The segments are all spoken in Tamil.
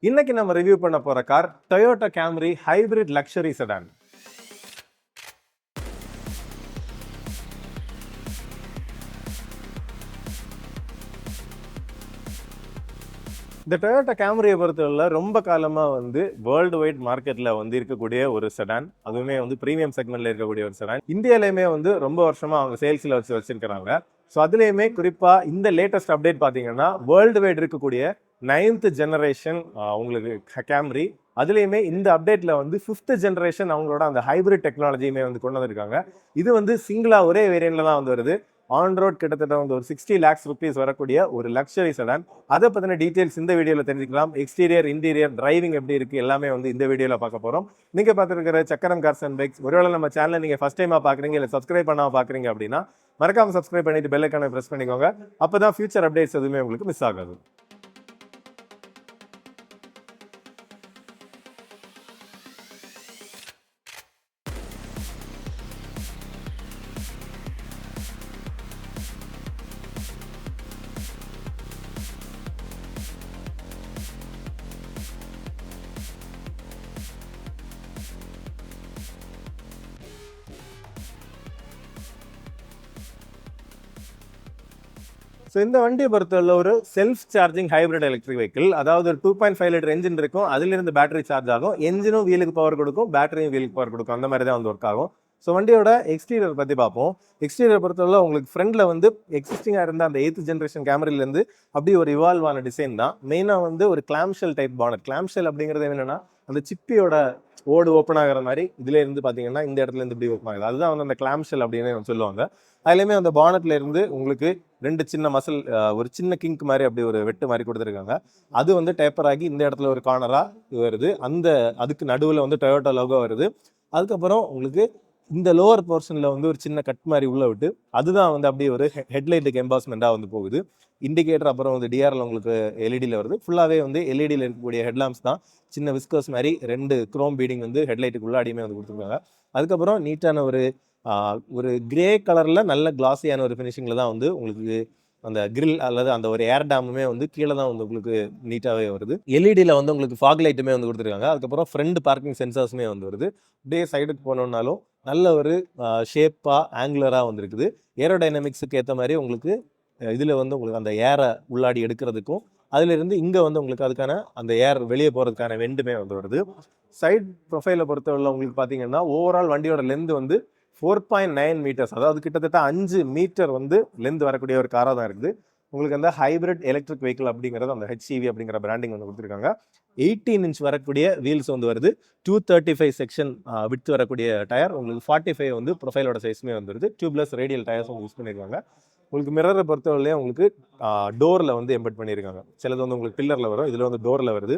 இன்னைக்கு நம்ம ரிவ்யூ பண்ண போற car Toyota Camry hybrid luxury sedan. இந்த Toyota Camryயை பொறுத்தவரை ரொம்ப காலமா வேர்ல்டு வைட் மார்க்கெட்ல இருக்கக்கூடிய ஒரு செடான். அதுவுமே பிரீமியம் செக்மெண்ட்ல இருக்கக்கூடிய ஒரு செடான். இந்தியாலயுமே ரொம்ப வருஷமா அவங்க சேல்ஸ்ல வச்சிருக்காங்க. ஸோ அதுலேயுமே குறிப்பாக இந்த லேட்டஸ்ட் அப்டேட் பார்த்தீங்கன்னா வேர்ல்டு வைட் இருக்கக்கூடிய 9th ஜெனரேஷன் உங்களுக்கு கேம்ரி. அதுலேயுமே இந்த அப்டேட்டில் 5th ஜெனரேஷன் அவங்களோட அந்த ஹைபிரிட் டெக்னாலஜியுமே கொண்டு வந்திருக்காங்க. இது சிங்கிளாக ஒரே வேரியண்ட்ல தான் வருது. ஆன் ரோட் கிட்டத்தட்ட ஒரு 60 lakhs rupees வரக்கூடிய ஒரு லக்ஸரி செடான். அதை பற்றின டீட்டெயில்ஸ் இந்த வீடியோவில் தெரிஞ்சுக்கலாம். எக்ஸ்டீரியர், இன்டீரியர், டிரைவிங் எப்படி இருக்குது எல்லாமே இந்த வீடியோவில் பார்க்க போகிறோம். நீங்கள் பார்த்துருக்கிற சக்கரம் கார்ஸ் அண்ட் பைக்ஸ். ஒருவேளை நம்ம சேனலை நீங்கள் ஃபஸ்ட் டைமாக பார்க்குறீங்க இல்லை சப்ஸ்கிரைப் பண்ணாமல் பார்க்குறீங்க அப்படின்னா மறக்காம சப்ஸ்கிரைப் பண்ணிட்டு பெல் ஐகானை பிரஸ் பண்ணிக்கோங்க. அப்பதான் ஃபியூச்சர் அப்டேட்ஸ் எதுவுமே உங்களுக்கு மிஸ் ஆகாது. ஸோ இந்த வண்டியை பொறுத்தவரை ஒரு self charging hybrid electric vehicle. அதாவது ஒரு 2.5 லிட்டர் என்ஜின் இருக்கும். அதிலிருந்து பேட்டரி சார்ஜ் ஆகும். என்ஜினும் வீலுக்கு பவர் கொடுக்கும், பேட்டரியும் வீலுக்கு பவர் கொடுக்கும். அந்த மாதிரி தான் ஒர்க் ஆகும். ஸோ வண்டியோட எக்ஸ்டீரியர் பற்றி பார்ப்போம். எக்ஸ்டீரியர் பொறுத்தவரை உங்களுக்கு ஃப்ரண்ட்ல எக்ஸிஸ்டிங்காக இருந்த அந்த 8th ஜென்ரேஷன் கேமரிலேருந்து அப்படியே ஒரு இவால்வ் ஆன டிசைன் தான். மெயினாக ஒரு கிளாம்ஷெல் டைப் பானட். கிளாம்ஷெல் அப்படிங்கிறது என்னன்னா அந்த சிப்பியோட ஓடு ஓப்பன் ஆகிற மாதிரி இதுல இருந்து பார்த்தீங்கன்னா இந்த இடத்துல இருந்து இப்படி ஓப்பன் ஆகுது. அதுதான் அந்த கிளாம்ஷெல் அப்படின்னு சொல்லுவாங்க. அதுலேயுமே அந்த பானட்ல இருந்து உங்களுக்கு 2 சின்ன மசில், ஒரு சின்ன கிங்க் மாதிரி அப்படி ஒரு வெட்டு மாதிரி கொடுத்துருக்காங்க. அது டேப்பர் ஆகி இந்த இடத்துல ஒரு கார்னராக வருது. அதுக்கு நடுவில் டொயோட்டா லோகோ வருது. அதுக்கப்புறம் உங்களுக்கு இந்த லோவர் போர்ஷன்ல ஒரு சின்ன கட் மாதிரி உள்ள விட்டு அதுதான் அப்படியே ஒரு ஹெட்லைட்டுக்கு எம்பாஸ்மெண்ட்டாக போகுது. இண்டிகேட்டர் அப்புறம் டிஆர்ல உங்களுக்கு எல்இடியில் வருது. ஃபுல்லாகவே எல்இடியில் இருக்கக்கூடிய ஹெட்லாம்ப்ஸ் தான். சின்ன விஸ்கர்ஸ் மாதிரி 2 குரோம் பீடிங் ஹெட்லைட்டுக்கு உள்ளாடியுமே கொடுத்துருக்காங்க. அதுக்கப்புறம் நீட்டான ஒரு கிரே கலர்ல நல்ல கிளாஸியான ஒரு ஃபினிஷிங்ல தான் உங்களுக்கு அந்த கிரில் அல்லது அந்த ஒரு ஏர் டேமுமே கீழே தான் உங்களுக்கு நீட்டாகவே வருது. எல்இடியில் உங்களுக்கு ஃபாக் லைட்டுமே கொடுத்துருக்காங்க. அதுக்கப்புறம் ஃப்ரண்ட் பார்க்கிங் சென்சார்ஸுமே வருது. அப்படியே சைடுக்கு போனோம்னாலும் நல்ல ஒரு ஷேப்பாக ஆங்குலராக இருக்குது. ஏரோடைனமிக்ஸுக்கு ஏற்ற மாதிரி உங்களுக்கு இதில் உங்களுக்கு அந்த ஏரை உள்ளாடி எடுக்கிறதுக்கும் அதிலிருந்து இங்கே உங்களுக்கு அதுக்கான அந்த ஏர் வெளியே போகிறதுக்கான வெண்டுமே வருது. சைட் ப்ரொஃபைலை பொறுத்தவரை உங்களுக்கு பார்த்தீங்கன்னா ஓவரால் வண்டியோட லென்த் 4.9 meters, அதாவது கிட்டத்தட்ட 5 மீட்டர் லென்த் வரக்கூடிய ஒரு காராக தான் இருக்குது. உங்களுக்கு அந்த ஹைபிரிட் எலக்ட்ரிக் வெஹிக்கிள் அப்படிங்கிறது அந்த HCV அப்படிங்கிற பிராண்டிங் கொடுத்துருக்காங்க. 18 inch வரக்கூடிய வீல்ஸ் வருது. 235 செக்ஷன் விட்டு வரக்கூடிய டயர். உங்களுக்கு 45 ப்ரொஃபைலோட சைஸுமே வந்துருது. டியூப்லெஸ் ரேடியல் டயர்ஸ் யூஸ் பண்ணியிருக்காங்க. உங்களுக்கு மிரரை பொறுத்தவரையிலே உங்களுக்கு டோரில் எம்பெட் பண்ணியிருக்காங்க. சிலது உங்களுக்கு பில்லரில் வரும், இதில் டோரில் வருது.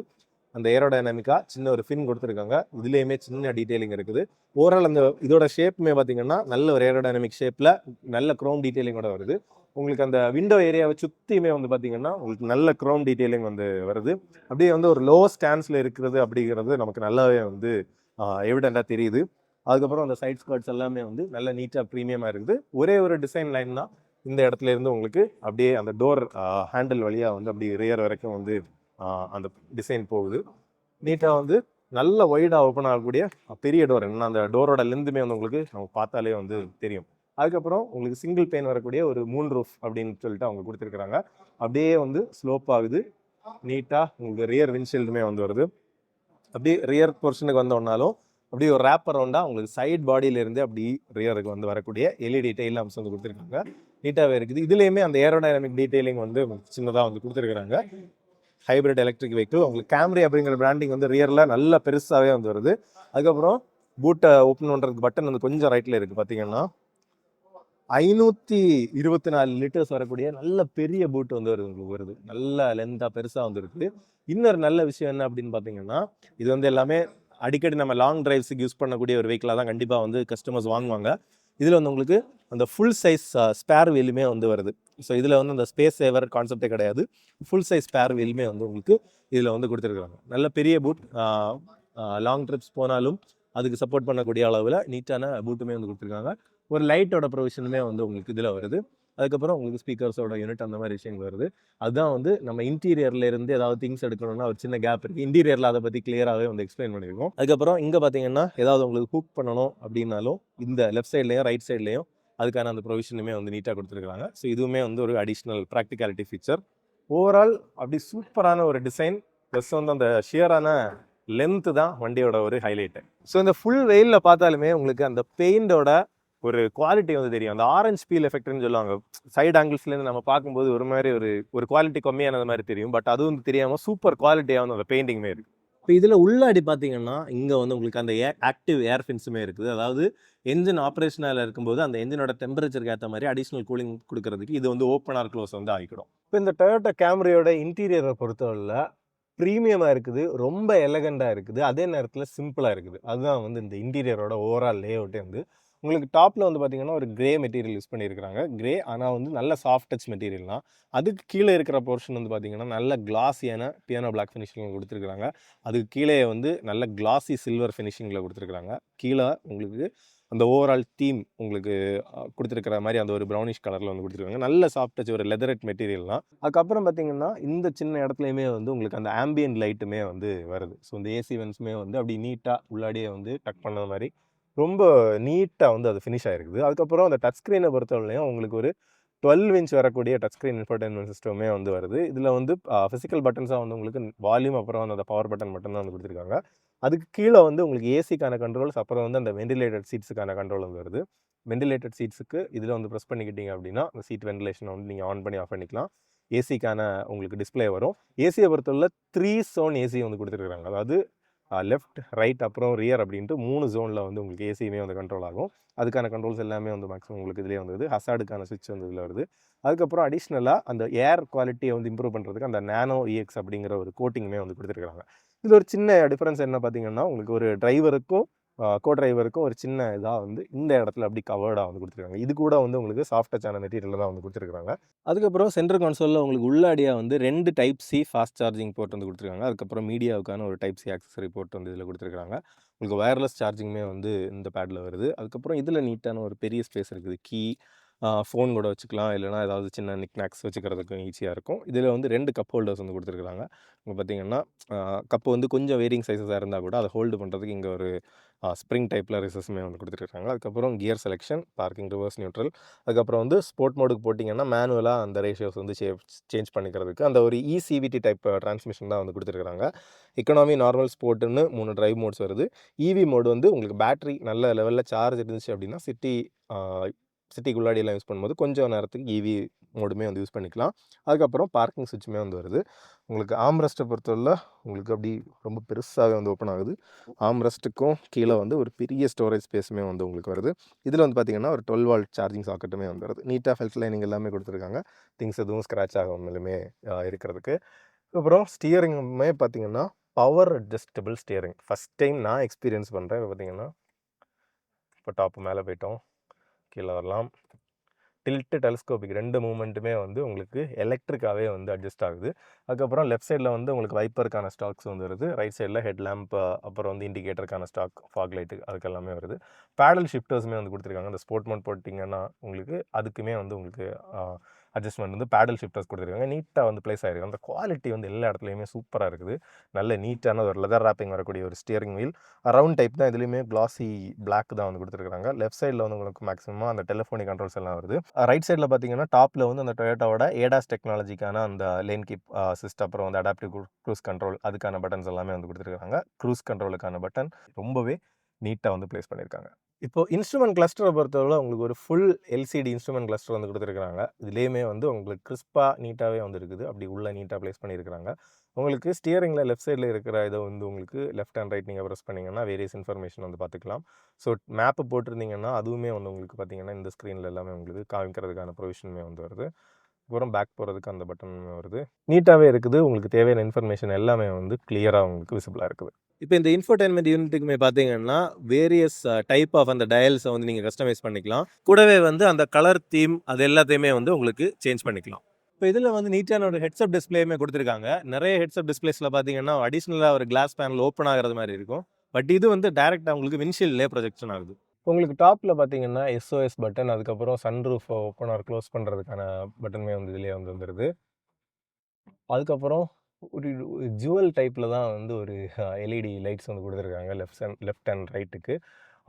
அந்த ஏரோடைனமிக்காக சின்ன ஒரு ஃபின் கொடுத்துருக்காங்க. இதுலேயுமே சின்ன டீட்டெயிலிங் இருக்குது. ஓவரால் அந்த இதோட ஷேப்புமே பார்த்தீங்கன்னா நல்ல ஒரு ஏரோடைனமிக் ஷேப்பில் நல்ல க்ரோம் டீட்டெயிலிங்கோட வருது. உங்களுக்கு அந்த விண்டோ ஏரியாவை சுற்றியுமே பார்த்தீங்கன்னா உங்களுக்கு நல்ல க்ரோம் டீட்டெயிலிங் வருது. அப்படியே ஒரு லோ ஸ்டான்ஸில் இருக்கிறது அப்படிங்கிறது நமக்கு நல்லாவே எவிடெண்ட்டாக தெரியுது. அதுக்கப்புறம் அந்த சைட் ஸ்கர்ட்ஸ் எல்லாமே நல்ல நீட்டாக ப்ரீமியமாக இருக்குது. ஒரே ஒரு டிசைன் லைன் தான் இந்த இடத்துல இருந்து உங்களுக்கு அப்படியே அந்த டோர் ஹேண்டில் வழியாக அப்படி ரியர் வரைக்கும் அந்த டிசைன் போகுது. நீட்டாக நல்ல ஒய்டாக ஓப்பன் ஆகக்கூடிய பெரிய டோர். என்னன்னா அந்த டோரோட லென்த்துமே உங்களுக்கு நம்ம பார்த்தாலே தெரியும். அதுக்கப்புறம் உங்களுக்கு சிங்கிள் பெயின் வரக்கூடிய ஒரு மூன் ரூஃப் அப்படின்னு சொல்லிட்டு அவங்க கொடுத்துருக்குறாங்க. அப்படியே ஸ்லோப் ஆகுது. நீட்டாக உங்களுக்கு ரியர் விண்ட்ஷீல்டுமே வருது. அப்படியே ரியர் போர்ஷனுக்கு வந்தோம்னாலும் அப்படியே ஒரு ரேப்பர் ரவுண்டாக உங்களுக்கு சைட் பாடியிலேருந்து அப்படி ரியருக்கு வரக்கூடிய எல்இடி டெயில் லாம்ப்ஸ் கொடுத்துருக்காங்க. நீட்டாகவே இருக்குது. இதுலேயுமே அந்த ஏரோடைனமிக் டீட்டெயிலிங் சின்னதாக கொடுத்துருக்குறாங்க. Hybrid electric vehicle. உங்களுக்கு கேம்ரி அப்படிங்கிற பிராண்டிங் ரியரில் நல்ல பெருசாகவே வருது. அதுக்கப்புறம் பூட்டை ஓப்பன் பண்ணுறதுக்கு பட்டன் கொஞ்சம் ரைட்டில் இருக்குது. பார்த்தீங்கன்னா 524 லிட்டர்ஸ் வரக்கூடிய நல்ல பெரிய பூட் வருது. நல்ல லென்த்தாக பெருசாக இருக்குது. இன்னொரு நல்ல விஷயம் என்ன அப்படின்னு பார்த்தீங்கன்னா இது எல்லாமே அடிக்கடி நம்ம லாங் டிரைவ்ஸுக்கு யூஸ் பண்ணக்கூடிய ஒரு வெஹிக்கிளாக தான் கண்டிப்பாக கஸ்டமர்ஸ் வாங்குவாங்க. இதில் உங்களுக்கு அந்த ஃபுல் சைஸ் ஸ்பேர் வீலுமே வருது. ஸோ இதில் அந்த ஸ்பேஸ் சேவர் கான்செப்டே கிடையாது. ஃபுல் சைஸ் ஸ்பேர் வீலுமே உங்களுக்கு இதில் கொடுத்துருக்குறாங்க. நல்ல பெரிய பூட். லாங் ட்ரிப்ஸ் போனாலும் அதுக்கு சப்போர்ட் பண்ணக்கூடிய அளவில் நீட்டான பூட்டுமே கொடுத்துருக்காங்க. ஒரு லைட்டோட ப்ரொவிஷனுமே உங்களுக்கு இதில் வருது. அதுக்கப்புறம் உங்களுக்கு ஸ்பீக்கர்ஸோட யூனிட் அந்த மாதிரி விஷயங்கள் வருது. அதுதான் வந்து நம்ம இன்டீரியர்ல இருந்து ஏதாவது திங்ஸ் எடுக்கணும்னா ஒரு சின்ன கேப் இருக்கு. இன்டீரியர்ல அதை பத்தி கிளியராகவே வந்து எக்ஸ்பிளைன் பண்ணியிருக்கோம். அதுக்கப்புறம் இங்க பாத்தீங்கன்னா ஏதாவது உங்களுக்கு ஹூக் பண்ணணும் அப்படின்னாலும் இந்த லெஃப்ட் சைட்லயும் ரைட் சைட்லயும் அதுக்கான அந்த ப்ரொவிஷனுமே வந்து நீட்டாக கொடுத்துருக்காங்க. ஸோ இதுவுமே வந்து ஒரு அடிஷ்னல் ப்ராக்டிகாலிட்டி ஃபீச்சர். ஓவரால் அப்படி சூப்பரான ஒரு டிசைன் ப்ளஸ் வந்து அந்த ஷியரான லென்த்து தான் வண்டியோட ஒரு ஹைலைட்டு. ஸோ இந்த ஃபுல் வெயிலில் பார்த்தாலுமே உங்களுக்கு அந்த பெயிண்டோட ஒரு குவாலிட்டி வந்து தெரியும். அந்த ஆரஞ்ச் பீல் எஃபெக்ட்னு சொல்லுவாங்க. சைடு ஆங்கிள்ஸ்லேருந்து நம்ம பார்க்கும்போது ஒரு மாதிரி ஒரு குவாலிட்டி கம்மியானது மாதிரி தெரியும். பட் அது வந்து தெரியாமல் சூப்பர் குவாலிட்டியாக வந்து அந்த பெயிண்டிங்குமே இருக்குது. இப்போ இதில் உள்ளாடி பார்த்தீங்கன்னா இங்கே வந்து உங்களுக்கு அந்த ஆக்டிவ் ஏர் ஃபின்ஸுமே இருக்குது. அதாவது என்ஜின் ஆப்ரேஷனில் இருக்கும்போது அந்த என்ஜினோட டெம்பரேச்சருக்கு ஏற்ற மாதிரி அடிஷ்னல் கூலிங் கொடுக்கறதுக்கு இது வந்து ஓப்பன் ஆர் க்ளோஸ் வந்து ஆகிடும். இப்போ இந்த டொயோட்டா கேம்ரியோட இன்டீரியரை பொறுத்தவரை ப்ரீமியமாக இருக்குது, ரொம்ப எலகண்டாக இருக்குது, அதே நேரத்தில் சிம்பிளாக இருக்குது. அதுதான் வந்து இந்த இன்டீரியரோட ஓவரால் லே அவுட்டே வந்து உங்களுக்கு டாப்பில் வந்து பார்த்தீங்கன்னா ஒரு கிரே மெட்டீரியல் யூஸ் பண்ணியிருக்கிறாங்க. கிரே ஆனால் வந்து நல்ல சாஃப்ட் டச் மெட்டீரியல் தான். அதுக்கு கீழே இருக்கிற போர்ஷன் வந்து பார்த்தீங்கன்னா நல்ல கிளாஸியான பியானோ பிளாக் ஃபினிஷிங் கொடுத்துருக்காங்க. அதுக்கு கீழே வந்து நல்ல கிளாஸி சில்வர் ஃபினிஷிங்கில் கொடுத்துருக்காங்க. கீழே உங்களுக்கு அந்த ஓவரால் தீம் உங்களுக்கு கொடுத்துருக்கிற மாதிரி அந்த ஒரு ப்ரௌனிஷ் கலரில் வந்து கொடுத்துருக்காங்க. நல்ல சாஃப்ட் டச் ஒரு லெதரட் மெட்டீரியல் தான். அதுக்கப்புறம் பார்த்தீங்கன்னா இந்த சின்ன இடத்துலையுமே வந்து உங்களுக்கு அந்த ஆம்பியன்ட் லைட்டுமே வந்து வருது. ஸோ இந்த ஏசி வென்ஸுமே வந்து அப்படி நீட்டாக உள்ளாடியே வந்து டக் பண்ண மாதிரி ரொம்ப நீட்டாக வந்து அது ஃபினிஷ் ஆகிருக்குது. அதுக்கப்புறம் அந்த டச் ஸ்க்ரீனை பொறுத்தவரையிலையும் உங்களுக்கு ஒரு 12 இன்ச் வரக்கூடிய டச் ஸ்க்ரீன் இன்ஃபர்டைன்மெண்ட் சிஸ்டமே வந்து வருது. இதில் வந்து ஃபிசிக்கல் பட்டன்ஸாக வந்து உங்களுக்கு வால்யூம் அப்புறம் அந்த பவர் பட்டன் மட்டும் தான் வந்து கொடுத்துருக்காங்க. அதுக்கு கீழே வந்து உங்களுக்கு ஏசிக்கான கண்ட்ரோல்ஸ் அப்புறம் வந்து அந்த வெண்டிலேட்டட் சீட்ஸுக்கான கண்ட்ரோல் வந்து வருது. வெண்டிலேட்டட் சீட்ஸுக்கு இதில் வந்து ப்ரெஸ் பண்ணிக்கிட்டீங்க அப்படின்னா அந்த சீட் வெண்டிலேஷனை வந்து நீங்கள் ஆன் பண்ணி ஆஃப் பண்ணிக்கலாம். ஏசிக்கான உங்களுக்கு டிஸ்பிளே வரும். ஏசியை பொறுத்தவரை 3 zone ஏசி வந்து கொடுத்துருக்காங்க. அதாவது லெஃப்ட் ரைட் அப்புறம் ரியர் அப்படின்ட்டு 3 ஜோனில் வந்து உங்களுக்கு ஏசியுமே வந்து கண்ட்ரோல் ஆகும். அதுக்கான கண்ட்ரோல்ஸ் எல்லாமே வந்து மேக்ஸிமம் உங்களுக்கு இதிலே வந்துது. ஹசார்டுக்கான சுவிட்ச் வந்து இதில் வருது. அதுக்கப்புறம் அடிஷ்னலாக அந்த ஏர் குவாலிட்டியை வந்து இம்ப்ரூவ் பண்ணுறதுக்கு அந்த நானோ இஎக்ஸ் அப்படிங்கிற ஒரு கோட்டிங்குமே வந்து கொடுத்துருக்காங்க. இதில் ஒரு சின்ன டிஃபரன்ஸ் என்ன பார்த்தீங்கன்னா உங்களுக்கு ஒரு டிரைவருக்கும் கோ டிரைவருக்கும் ஒரு சின்ன இதாக வந்து இந்த இடத்துல அப்படி கவர்டாக வந்து கொடுத்துருக்காங்க. இது கூட வந்து உங்களுக்கு சாஃப்ட் டச்சான மெட்டீரியல் தான் வந்து கொடுத்துருக்காங்க. அதுக்கப்புறம் சென்டர் கன்சோலில் உங்களுக்கு உள்ளாடியாக வந்து 2 type C fast charging port வந்து கொடுத்துருக்காங்க. அதுக்கப்புறம் மீடியாவுக்கான ஒரு டைப் சி ஆக்சசரி போர்ட் வந்து இதில் கொடுத்துருக்காங்க. உங்களுக்கு வயர்லெஸ் சார்ஜிங்குமே வந்து இந்த பேடில் வருது. அதுக்கப்புறம் இதில் நீட்டான ஒரு பெரிய ஸ்பேஸ் இருக்குது. கீ ஃபோன் கூட வச்சுக்கலாம், இல்லைனா ஏதாவது சின்ன நிக்நாக்ஸ் வச்சுக்கிறதுக்கும் ஈஸியாக இருக்கும். இதில் வந்து 2 கப் ஹோல்டர்ஸ் வந்து கொடுத்துருக்காங்க. இங்கே பார்த்தீங்கன்னா கப்பு வந்து கொஞ்சம் வேரிங் சைஸஸாக இருந்தால் கூட அதை ஹோல்டு பண்ணுறதுக்கு இங்கே ஒரு ஸ்ப்ரிங் டைப்பில் ரிசஸுமே வந்து கொடுத்துருக்காங்க. அதுக்கப்புறம் gear selection, parking, reverse, neutral. அதுக்கப்புறம் வந்து ஸ்போர்ட் மோடுக்கு போட்டிங்கன்னா மேனுவலாக அந்த ரேஷியோஸ் வந்து சேஞ்ச் பண்ணிக்கிறதுக்கு அந்த ஒரு இசிவிடி டைப் டிரான்ஸ்மிஷன் தான் வந்து கொடுத்துருக்காங்க. எக்கனாமி, நார்மல், ஸ்போர்ட்டுன்னு 3 டிரைவ் மோட்ஸ் வருது. இவி மோடு வந்து உங்களுக்கு பேட்டரி நல்ல லெவலில் சார்ஜ் இருந்துச்சு அப்படின்னா சிட்டிக்குள்ளாடியெல்லாம் யூஸ் பண்ணும்போது கொஞ்சம் நேரத்துக்கு இவி மோடுமே வந்து யூஸ் பண்ணிக்கலாம். அதுக்கப்புறம் பார்க்கிங் சுவிட்சுமே வந்து வருது. உங்களுக்கு ஆம்ரெஸ்ட்டை பொறுத்தவரை உங்களுக்கு அப்படி ரொம்ப பெருசாகவே வந்து ஓப்பன் ஆகுது. ஆம்ரெஸ்ட்டுக்கும் கீழே வந்து ஒரு பெரிய ஸ்டோரேஜ் ஸ்பேஸுமே வந்து உங்களுக்கு வருது. இதில் வந்து பார்த்திங்கன்னா ஒரு 12 வால்ட் சார்ஜிங் சாக்கெட்டுமே வந்து வருது. நீட்டாக ஃபெல்ட் லைனிங் எல்லாமே கொடுத்துருக்காங்க. திங்ஸ் எதுவும் ஸ்க்ராட்ச் ஆகாமலுமே இருக்கிறதுக்கு. அப்புறம் ஸ்டியரிங்குமே பார்த்திங்கன்னா power adjustable steering. First time நான் எக்ஸ்பீரியன்ஸ் பண்ணுறேன். இப்போ பார்த்திங்கன்னா இப்போ டாப்பு மேலே போயிட்டோம், கீழே வரலாம். டில்ட்டு, டெலஸ்கோபிக் 2 மூவ்மெண்ட்டுமே வந்து உங்களுக்கு எலக்ட்ரிக்காகவே வந்து அட்ஜஸ்ட் ஆகுது. அதுக்கப்புறம் லெஃப்ட் சைடில் வந்து உங்களுக்கு வைப்பருக்கான ஸ்டாக்ஸ் வந்து வருது. ரைட் சைடில் ஹெட் லேம்ப் அப்புறம் வந்து இண்டிகேட்டருக்கான ஸ்டாக், ஃபாக் லைட்டு அதுக்கு எல்லாமே வருது. பேடல் ஷிஃப்டர்ஸுமே வந்து கொடுத்துருக்காங்க. அந்த ஸ்போர்ட் மோட் போட்டிங்கன்னா உங்களுக்கு அதுக்குமே வந்து உங்களுக்கு அட்ஜஸ்ட்மெண்ட் வந்து பேடல் ஷிஃப்டர்ஸ் கொடுத்துருக்காங்க. நீட்டாக வந்து ப்ளேஸ் ஆகிருக்கு. அந்த குவாலிட்டி வந்து எல்லா இடத்துலையுமே சூப்பராக இருக்குது. நல்ல நீட்டான ஒரு லெதர் ராப்பிங் வரக்கூடிய ஒரு ஸ்டியரிங் வீல். ரவுண்ட் டைப் தான். இதுலேயுமே கிளாசி பிளாக் தான் வந்து கொடுத்துருக்காங்க. லெஃப்ட் சைடில் வந்து உங்களுக்கு மேக்ஸிமம் அந்த டெலிஃபோனிக் கண்ட்ரோல்ஸ் எல்லாம் வருது. ரைட் சைடில் பார்த்தீங்கன்னா டாப்பில் வந்து அந்த டொயோட்டாவோட ஏடாஸ் டெக்னாலஜிக்கான அந்த லேன் கீப் சிஸ்டம், அப்புறம் வந்து அடாப்டிவ் க்ரூஸ் கண்ட்ரோல் அதுக்கான பட்டன்ஸ் எல்லாமே வந்து கொடுத்துருக்காங்க. க்ரூஸ் கண்ட்ரோலுக்கான பட்டன் ரொம்பவே நீட்டாக வந்து ப்ளேஸ் பண்ணியிருக்காங்க. இப்போ இன்ஸ்ட்ருமெண்ட் கிளஸ்டரை பொறுத்தவரை உங்களுக்கு ஒரு ஃபுல் எல்சிடி இன்ஸ்ட்ருமெண்ட் கிளஸ்டர் வந்து கொடுத்துருக்காங்க. இதுலேயுமே வந்து உங்களுக்கு கிறிஸ்பாக நீட்டாகவே வந்து இருக்குது. அப்படி உள்ள நீட்டாக ப்ளேஸ் பண்ணியிருக்காங்க. உங்களுக்கு ஸ்டியரிங்கில் லெஃப்ட் சைடில் இருக்கிற இதை வந்து உங்களுக்கு லெஃப்ட் அண்ட் ரைட் நீங்கள் ப்ரெஸ் பண்ணிங்கன்னா வேரியஸ் இன்ஃபர்மேஷன் வந்து பார்த்துக்கலாம். ஸோ மேப்பு போட்டிருந்தீங்கன்னா அதுவுமே வந்து உங்களுக்கு பார்த்தீங்கன்னா இந்த ஸ்க்ரீனில் எல்லாமே உங்களுக்கு காமிக்கிறதுக்கான ப்ரொவிஷனுமே வந்து வருது. அப்புறம் பேக் போகிறதுக்கு அந்த பட்டன் வருது. நீட்டாகவே இருக்குது. உங்களுக்கு தேவையான இன்ஃபர்மேஷன் எல்லாமே வந்து கிளியராக உங்களுக்கு விசிபிளாக இருக்குது. இப்போ இந்த இன்ஃபோடெயின்மெண்ட் யூனிட்டுக்குமே பார்த்தீங்கன்னா வேரியஸ் டைப் ஆஃப் அந்த டயல்ஸை வந்து நீங்கள் கஸ்டமைஸ் பண்ணிக்கலாம். கூடவே வந்து அந்த கலர் தீம் அது எல்லாத்தையுமே வந்து உங்களுக்கு சேஞ்ச் பண்ணிக்கலாம். இப்போ இதில் வந்து நீட்டான ஒரு ஹெட்ஸ்அப் டிஸ்பிளேயுமே கொடுத்துருக்காங்க. நிறைய ஹெட்ஸ்அப் டிஸ்பிளேஸில் பார்த்தீங்கன்னா அடிஷ்னலாக ஒரு கிளாஸ் பேனல் ஓப்பன் ஆகிறது மாதிரி இருக்கும். பட் இது வந்து டைரெக்டாக உங்களுக்கு விண்ட்ஷீல்ட்லேயே ப்ரொஜெக்ஷன் ஆகுது. உங்களுக்கு டாப்ல பார்த்தீங்கன்னா, எஸ்ஓஎஸ் பட்டன், அதுக்கப்புறம் சன்ரூஃப் ஓப்பன் ஆர் க்ளோஸ் பண்றதுக்கான பட்டனுமே வந்து இதிலேயே வந்து வந்துருது. அதுக்கப்புறம் ஒரு ஜுவல் டைப்ல தான் வந்து ஒரு எல்இடி லைட்ஸ் வந்து குடுத்துருக்காங்க. லெஃப்ட் அண்ட் ரைட்டுக்கு.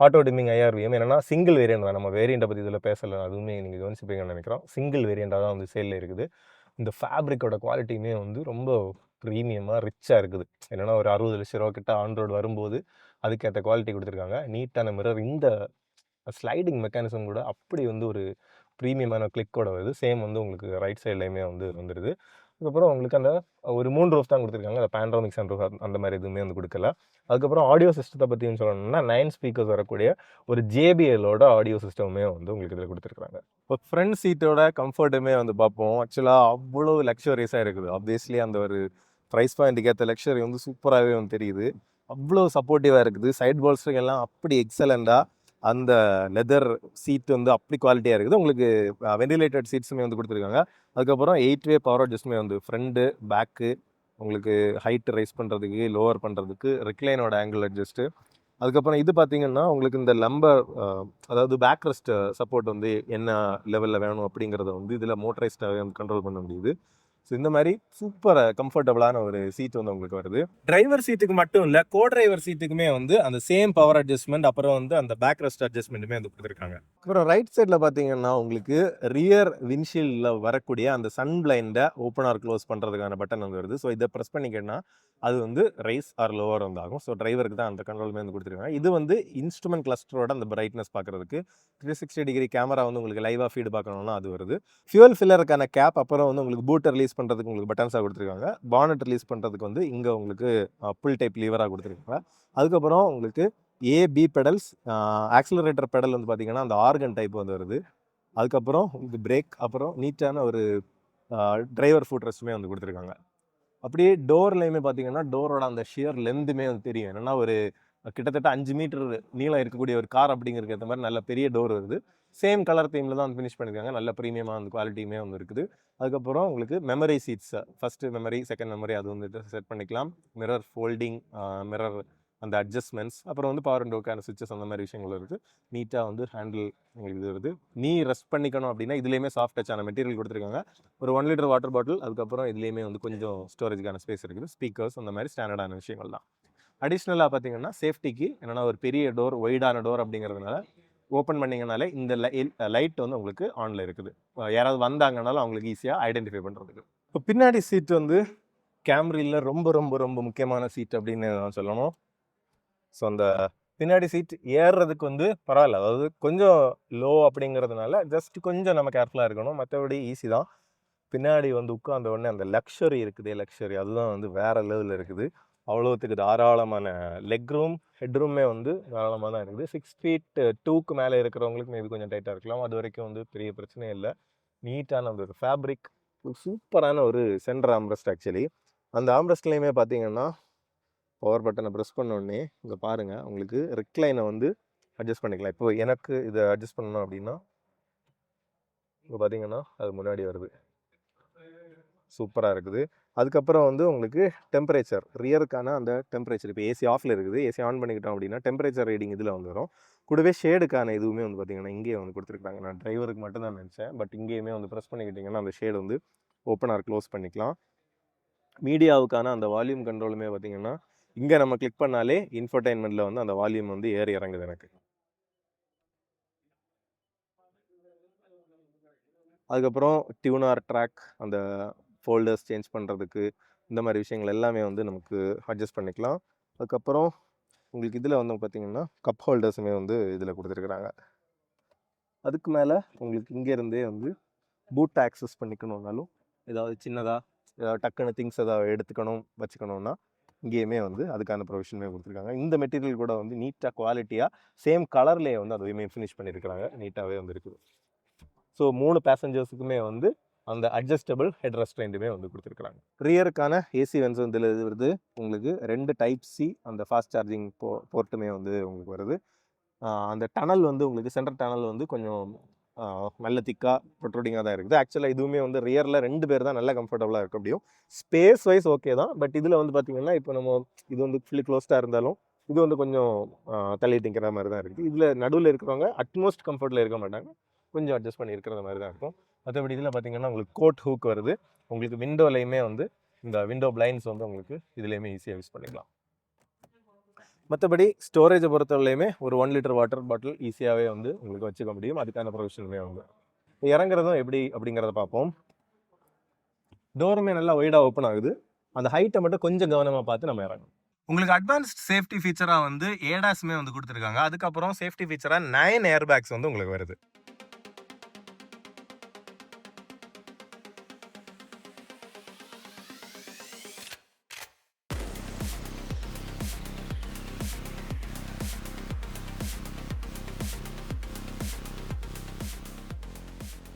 ஆட்டோ டிம்மிங் ஐஆர்விஎம் என்னன்னா சிங்கிள் வேரியன்ட் தான். நம்ம வேரியண்ட்ட பத்தி இதில பேசல. அதுவுமே நீங்க கவனிச்சிருப்பீங்கன்னு நெனைக்கிறோம். சிங்கிள் வேரியண்ட்டா தான் வந்து சேல்ல இருக்குது. இந்த ஃபேப்ரிக்கோட குவாலிட்டியுமே வந்து ரொம்ப ப்ரீமியமா, ரிச்சா இருக்குது. என்னன்னா ஒரு ரூ. 60,00,000 கிட்ட ஆன் ரோட் வரும்போது, அதுக்கேத்த குவாலிட்டி குடுத்துருக்காங்க. நீட்டான மிரர் இந்த ஸ்லைடிங் மெக்கானிசம் கூட அப்படி வந்து ஒரு ப்ரீமியமான கிளிக்கோட வருது. சேம் வந்து உங்களுக்கு ரைட் சைட்லயுமே வந்து வந்துருது. அதுக்கப்புறம் உங்களுக்கு அந்த ஒரு 3 ரூஃப் தான் குடுத்துருக்காங்க. அந்த பேனோராமிக் சன்ரூஃப் அந்த மாரி எதுவுமே வந்து குடுக்கல. அதுக்கப்புறம் ஆடியோ சிஸ்டத்த பத்தியும் சொல்லணும்னா 9 ஸ்பீக்கர்ஸ் வரக்கூடிய ஒரு JBLோட ஆடியோ சிஸ்டமுமே வந்து உங்களுக்கு இதில குடுத்துருக்காங்க. இப்போ ஃப்ரண்ட் சீட்டோட கம்ஃபர்ட்டுமே வந்து பார்ப்போம். ஆக்சுவலா அவ்வளோ லக்ஸூரியஸா இருக்குது. ஆப்வியஸ்லி அந்த ஒரு பிரைஸ் பாயிண்ட்டுக்கு ஏத்த லக்ஸரி வந்து சூப்பராவே வந்து தெரியுது. அவ்வளோ சப்போர்ட்டிவா இருக்குது. சைட் போல்ஸ்டரிங் எல்லாம் அப்படி எக்ஸலென்ட்டா அந்த லெதர் சீட் வந்து அப்படி குவாலிட்டியா இருக்குது. உங்களுக்கு வென்டிலேட்டட் சீட்ஸுமே வந்து குடுத்துருக்காங்க. அதுக்கப்புறம் 8 வே பவர் அட்ஜஸ்ட்மே வந்து ஃப்ரண்ட்டு, பேக்கு உங்களுக்கு ஹைட் ரைஸ் பண்ணுறதுக்கு, லோவர் பண்ணுறதுக்கு, ரிக்ளைனோட ஆங்கிள் அட்ஜஸ்ட்டு. அதுக்கப்புறம் இது பார்த்தீங்கன்னா, உங்களுக்கு இந்த லம்பர் அதாவது பேக் ரெஸ்ட் சப்போர்ட் வந்து என்ன லெவலில் வேணும் அப்படிங்கிறத வந்து இதில் மோட்டரைஸ்டாகவே வந்து கண்ட்ரோல் பண்ண முடியுது. ஸோ இந்த மாதிரி சூப்பர் கம்ஃபர்டபுளான ஒரு சீட் வந்து உங்களுக்கு வருது. டிரைவர் சீட்டுக்கு மட்டும் இல்லை, கோ டிரைவர் சீட்டுக்குமே வந்து அந்த சேம் பவர் அட்ஜஸ்ட்மெண்ட், அப்புறம் வந்து அந்த பேக் ரெஸ்ட் அட்ஜஸ்ட்மெண்ட்டுமே வந்து கொடுத்துருக்காங்க. அப்புறம் ரைட் சைடில் பார்த்தீங்கன்னா உங்களுக்கு ரியர் விண்ட்ஷீல்டில் வரக்கூடிய அந்த சன் பிளைண்டை ஓப்பன் ஆர் க்ளோஸ் பண்ணுறதுக்கான பட்டன் வந்து வருது. ஸோ இதை ப்ரெஸ் பண்ணிக்கிட்டோன்னா அது வந்து ரைஸ் ஆர் லோவர் வந்து ஆகும். ஸோ டிரைவருக்கு தான் அந்த கண்ட்ரோலுமே வந்து கொடுத்துருக்காங்க. இது வந்து இன்ஸ்ட்ருமெண்ட் கிளஸ்டரோட அந்த பிரைட்னஸ் பார்க்குறதுக்கு 360 டிகிரி கேமரா வந்து உங்களுக்கு லைவாக ஃபீடு பார்க்கணும்னா அது வருது. ஃபியூல் ஃபில்லருக்கான கேப், அப்புறம் வந்து உங்களுக்கு பூட்டை ரிலீஸ் பண்ணுறதுக்கு உங்களுக்கு பட்டன்ஸாக கொடுத்துருக்காங்க. பானட் ரிலீஸ் பண்ணுறதுக்கு வந்து இங்கே உங்களுக்கு புல் டைப் லீவராக கொடுத்துருக்காங்க. அதுக்கப்புறம் உங்களுக்கு ஏபி பெடல்ஸ், ஆக்சிலரேட்டர் பெடல் வந்து பார்த்தீங்கன்னா அந்த ஆர்கன் டைப் வந்து வருது. அதுக்கப்புறம் உங்களுக்கு பிரேக், அப்புறம் நீட்டான ஒரு டிரைவர் ஃபுட் ரெஸ்ட்டுமே வந்து கொடுத்துருக்காங்க. அப்படியே டோர்லையுமே பார்த்தீங்கன்னா டோரோட அந்த ஷியர் லென்த்துமே வந்து தெரியும். என்னன்னா ஒரு கிட்டத்தட்ட 5 மீட்டர் நீளம் இருக்கக்கூடிய ஒரு கார் அப்படிங்கிறதுக்கு ஏற்ற மாதிரி நல்ல பெரிய டோர் வருது. சேம் கலர் தீமில் தான் ஃபினிஷ் பண்ணியிருக்காங்க. நல்ல ப்ரீமியமாக அந்த குவாலிட்டியுமே வந்து இருக்குது. அதுக்கப்புறம் உங்களுக்கு memory seats, first memory, second memory அது வந்துட்டு செட் பண்ணிக்கலாம். மிரர் ஃபோல்டிங், மிரர் அந்த அட்ஜஸ்ட்மெண்ட்ஸ், அப்புறம் வந்து பவர் விண்டோக்கான சுவிச்சஸ் அந்த மாதிரி விஷயங்கள் இருக்குது. நீட்டாக வந்து ஹேண்டில் உங்களுக்கு இது வருது. நீ ரெஸ்ட் பண்ணிக்கணும் அப்படின்னா இதுலேயுமே சாஃப்ட் டச்சான மெட்டீரியல் கொடுத்துருக்காங்க. ஒரு 1 லிட்டர் வாட்டர் பாட்டில், அதுக்கப்புறம் இதுலேயுமே வந்து கொஞ்சம் ஸ்டோரேஜுக்கான ஸ்பேஸ் இருக்குது. ஸ்பீக்கர்ஸ் அந்த மாதிரி ஸ்டாண்டர்டான விஷயங்கள் தான். அடிஷ்னலாக பார்த்தீங்கன்னா சேஃப்டிக்கு என்னென்னா ஒரு பெரிய டோர், ஒய்டான டோர் அப்படிங்கிறதுனால ஓப்பன் பண்ணிங்கனாலே இந்த லைட் வந்து உங்களுக்கு ஆனில் இருக்குது. யாராவது வந்தாங்கனாலும் அவங்களுக்கு ஈஸியாக ஐடென்டிஃபை பண்ணுறதுக்கு. இப்போ பின்னாடி சீட் வந்து கேம்ரியில் ரொம்ப ரொம்ப ரொம்ப முக்கியமான சீட் அப்படின்னு நான் சொல்லணும். ஸோ அந்த பின்னாடி சீட் ஏறுறதுக்கு வந்து பரவாயில்ல, அதாவது கொஞ்சம் லோ அப்படிங்கிறதுனால ஜஸ்ட் கொஞ்சம் நம்ம கேர்ஃபுல்லாக இருக்கணும். மற்றபடி ஈஸி தான். பின்னாடி வந்து உட்கார்ந்த உடனே அந்த லக்ஸரி இருக்குதே, லக்ஸரி அதுதான் வந்து வேற லெவலில் இருக்குது. அவ்வளோத்துக்கு தாராளமான லெக் ரூம், ஹெட் ரூமே வந்து தாராளமாக தான் இருக்குது. 6 ஃபீட் 2க்கு மேலே இருக்கிறவங்களுக்கு மேபி கொஞ்சம் டைட்டாக இருக்கலாம். அது வரைக்கும் வந்து பெரிய பிரச்சனையே இல்லை. நீட்டான அந்த ஒரு ஃபேப்ரிக், சூப்பரான ஒரு சென்டர் ஆம்ரெஸ்ட். ஆக்சுவலி அந்த ஆம்ரெஸ்ட்லேயுமே பார்த்தீங்கன்னா பவர் பட்டனை ப்ரெஸ் பண்ணோடனே இங்கே பாருங்கள் உங்களுக்கு ரிக்ளைனை வந்து அட்ஜஸ்ட் பண்ணிக்கலாம். இப்போ எனக்கு இதை அட்ஜஸ்ட் பண்ணணும் அப்படின்னா இப்போ பார்த்தீங்கன்னா அது முன்னாடி வருது. சூப்பராக இருக்குது. அதுக்கப்புறம் வந்து உங்களுக்கு டெம்பரேச்சர், ரியருக்கான அந்த டெம்பரேச்சர், இப்போ ஏசி ஆஃபில் இருக்குது, ஏசி ஆன் பண்ணிக்கிட்டோம் அப்படின்னா டெம்பரேச்சர் ரீடிங் இதில் வந்துடும். கூடவே ஷேடுக்கான இதுவுமே வந்து பார்த்தீங்கன்னா இங்கேயே வந்து கொடுத்துருக்காங்க. நான் டிரைவருக்கு மட்டும் தான் நினச்சேன், பட் இங்கேயுமே வந்து ப்ரெஸ் பண்ணிக்கிட்டிங்கன்னா அந்த ஷேடு வந்து ஓப்பன் ஆர் க்ளோஸ் பண்ணிக்கலாம். மீடியாவுக்கான அந்த வால்யூம் கண்ட்ரோலுமே பார்த்தீங்கன்னா இங்கே நம்ம கிளிக் பண்ணாலே இன்ஃபர்டைன்மெண்ட்டில் வந்து அந்த வால்யூம் வந்து ஏறி இறங்குது எனக்கு. அதுக்கப்புறம் டியூனார் ட்ராக், அந்த ஃபோல்டர்ஸ் சேஞ்ச் பண்ணுறதுக்கு, இந்த மாதிரி விஷயங்கள் எல்லாமே வந்து நமக்கு அட்ஜஸ்ட் பண்ணிக்கலாம். அதுக்கப்புறம் உங்களுக்கு இதில் வந்து பார்த்தீங்கன்னா கப் ஹோல்டர்ஸுமே வந்து இதில் கொடுத்துருக்குறாங்க. அதுக்கு மேலே உங்களுக்கு இங்கேருந்தே வந்து பூட் ஆக்சஸ் பண்ணிக்கணுன்னாலும், ஏதாவது சின்னதாக ஏதாவது டக்குன்னு திங்ஸ் ஏதாவது எடுத்துக்கணும் வச்சுக்கணுன்னா இங்கேயுமே வந்து அதுக்கான ப்ரொவிஷனுமே கொடுத்துருக்காங்க. இந்த மெட்டீரியல் கூட வந்து நீட்டாக குவாலிட்டியாக சேம் கலர்லேயே வந்து அதையுமே ஃபினிஷ் பண்ணியிருக்கிறாங்க. நீட்டாகவே வந்து இருக்குது. ஸோ 3 பேசஞ்சர்ஸுக்குமே வந்து அந்த அட்ஜஸ்டபிள் ஹெட் ரெஸ்ட்ரெயின்ட்டுமே வந்து கொடுத்துருக்குறாங்க. ரியருக்கான ஏசி வென்ஸ் வந்து இதில் வருது. உங்களுக்கு 2 டைப் சி அந்த ஃபாஸ்ட் சார்ஜிங் போர்ட்டுமே வந்து உங்களுக்கு வருது. அந்த டனல் வந்து உங்களுக்கு சென்டர் டனல் வந்து கொஞ்சம் நல்ல திக்காக ப்ரொட்ரூடிங்காக தான் இருக்குது. ஆக்சுவலாக இதுவுமே வந்து ரியரில் 2 பேர் தான் நல்லா கம்ஃபர்டபுளாக இருக்க முடியும். ஸ்பேஸ் வைஸ் ஓகே தான், பட் இதில் வந்து பார்த்திங்கன்னா இப்போ நம்ம இது வந்து ஃபுல்லி க்ளோஸ்டாக இருந்தாலும் இது வந்து கொஞ்சம் தள்ளிட்டு நிற்கிற மாதிரி தான் இருக்குது. இதில் நடுவில் இருக்கிறவங்க அட்மோஸ்ட் கம்ஃபர்ட்டில் இருக்க மாட்டாங்க, கொஞ்சம் அட்ஜஸ்ட் பண்ணி இருக்கிற மாதிரி தான் இருக்கும். மற்றபடி இதில் பார்த்தீங்கன்னா உங்களுக்கு கோட் ஹூக் வருது. உங்களுக்கு விண்டோலையுமே வந்து இந்த விண்டோ பிளைண்ட்ஸ் வந்து உங்களுக்கு இதுலேயுமே ஈஸியாக யூஸ் பண்ணிக்கலாம். மற்றபடி ஸ்டோரேஜை பொறுத்தவரையிலையுமே ஒரு 1 லிட்டர் வாட்டர் பாட்டில் ஈஸியாகவே வந்து உங்களுக்கு வச்சுக்க முடியும். அதுக்கான ப்ரொவிஷனுமே வந்து இறங்குறதும் எப்படி அப்படிங்கிறத பார்ப்போம். டோருமே நல்லா ஒய்டாக ஓப்பன் ஆகுது. அந்த ஹைட்டை மட்டும் கொஞ்சம் கவனமாக பார்த்து நம்ம இறங்கணும். உங்களுக்கு அட்வான்ஸ்ட் சேஃப்டி ஃபீச்சராக வந்து ஏடாஸுமே வந்து கொடுத்துருக்காங்க. அதுக்கப்புறம் சேஃப்டி ஃபீச்சராக 9 ஏர் பேக்ஸ் வந்து உங்களுக்கு வருது.